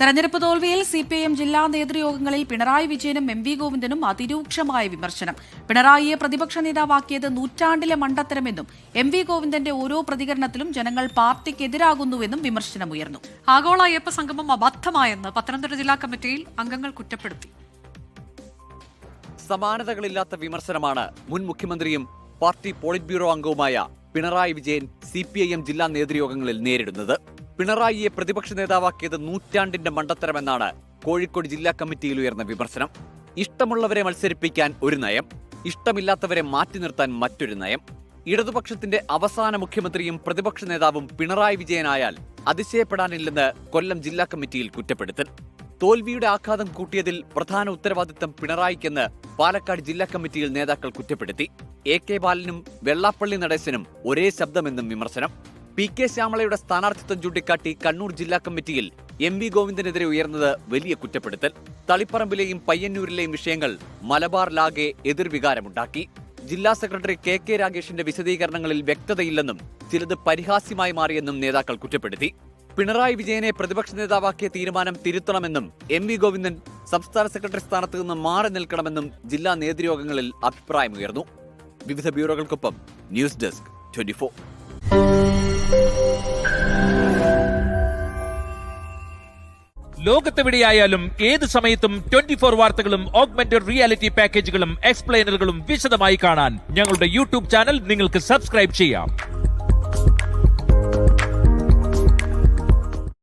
തെരഞ്ഞെടുപ്പ് തോൽവിയിൽ സിപിഐഎം ജില്ലാ നേതൃയോഗങ്ങളിൽ പിണറായി വിജയനും എം വി ഗോവിന്ദനും അതിരൂക്ഷമായ വിമർശനം. പിണറായിയെ പ്രതിപക്ഷ നേതാവാക്കിയത് നൂറ്റാണ്ടിലെ മണ്ടത്തരമെന്നും എം വി ഗോവിന്ദന്റെ ഓരോ പ്രതികരണത്തിലും ജനങ്ങൾ പാർട്ടിക്കെതിരാകുന്നുവെന്നും വിമർശനമുയർന്നു. ആഗോള അയ്യപ്പ സംഗമം അബദ്ധമായെന്ന് പത്തനംതിട്ട ജില്ലാ കമ്മിറ്റിയിൽ അംഗങ്ങൾ കുറ്റപ്പെടുത്തി. സമാനതകളില്ലാത്ത വിമർശനമാണ് മുൻ മുഖ്യമന്ത്രിയും പാർട്ടി പോളിറ്റ് ബ്യൂറോ അംഗവുമായ പിണറായി വിജയൻ സിപിഐഎം ജില്ലാ നേതൃയോഗങ്ങളിൽ നേരിടുന്നത്. പിണറായിയെ പ്രതിപക്ഷ നേതാവാക്കിയത് നൂറ്റാണ്ടിന്റെ മണ്ടത്തരമെന്നാണ് കോഴിക്കോട് ജില്ലാ കമ്മിറ്റിയിൽ ഉയർന്ന വിമർശനം. ഇഷ്ടമുള്ളവരെ മത്സരിപ്പിക്കാൻ ഒരു നയം, ഇഷ്ടമില്ലാത്തവരെ മാറ്റി നിർത്താൻ മറ്റൊരു നയം. ഇടതുപക്ഷത്തിന്റെ അവസാന മുഖ്യമന്ത്രിയും പ്രതിപക്ഷ നേതാവും പിണറായി വിജയനായാൽ അതിശയപ്പെടാനില്ലെന്ന് കൊല്ലം ജില്ലാ കമ്മിറ്റിയിൽ കുറ്റപ്പെടുത്തൽ. തോൽവിയുടെ ആഘാതം കൂട്ടിയതിൽ പ്രധാന ഉത്തരവാദിത്തം പിണറായിക്കെന്ന് പാലക്കാട് ജില്ലാ കമ്മിറ്റിയിൽ നേതാക്കൾ കുറ്റപ്പെടുത്തി. AK ബാലനും വെള്ളാപ്പള്ളി നടേശനും ഒരേ ശബ്ദമെന്നും വിമർശനം. PK ശ്യാമളയുടെ സ്ഥാനാർത്ഥിത്വം ചൂണ്ടിക്കാട്ടി കണ്ണൂർ ജില്ലാ കമ്മിറ്റിയിൽ എം വി ഗോവിന്ദനെതിരെ ഉയർന്നത് വലിയ കുറ്റപ്പെടുത്തൽ. തളിപ്പറമ്പിലെയും പയ്യന്നൂരിലെയും വിഷയങ്ങൾ മലബാറിലാകെ എതിർവികാരമുണ്ടാക്കി. ജില്ലാ സെക്രട്ടറി KK രാഗേഷിന്റെ വിശദീകരണങ്ങളിൽ വ്യക്തതയില്ലെന്നും ചിലത് പരിഹാസ്യമായി മാറിയെന്നും നേതാക്കൾ കുറ്റപ്പെടുത്തി. പിണറായി വിജയനെ പ്രതിപക്ഷ നേതാവാക്കിയ തീരുമാനം തിരുത്തണമെന്നും എം വി ഗോവിന്ദൻ സംസ്ഥാന സെക്രട്ടറി സ്ഥാനത്ത് നിന്ന് മാറി നിൽക്കണമെന്നും ജില്ലാ നേതൃയോഗങ്ങളിൽ അഭിപ്രായമുയർന്നു. വിവിധ ബ്യൂറോകൾക്കൊപ്പം ന്യൂസ് ഡെസ്ക് 24. ലോകത്തെവിടെയായാലും ഏത് സമയത്തും 24 വാർത്തകളും ഓഗ്മെന്റഡ് റിയാലിറ്റി പാക്കേജുകളും എക്സ്പ്ലെയിനറുകളും വിശദമായി കാണാൻ ഞങ്ങളുടെ യൂട്യൂബ് ചാനൽ നിങ്ങൾക്ക് സബ്സ്ക്രൈബ് ചെയ്യാം.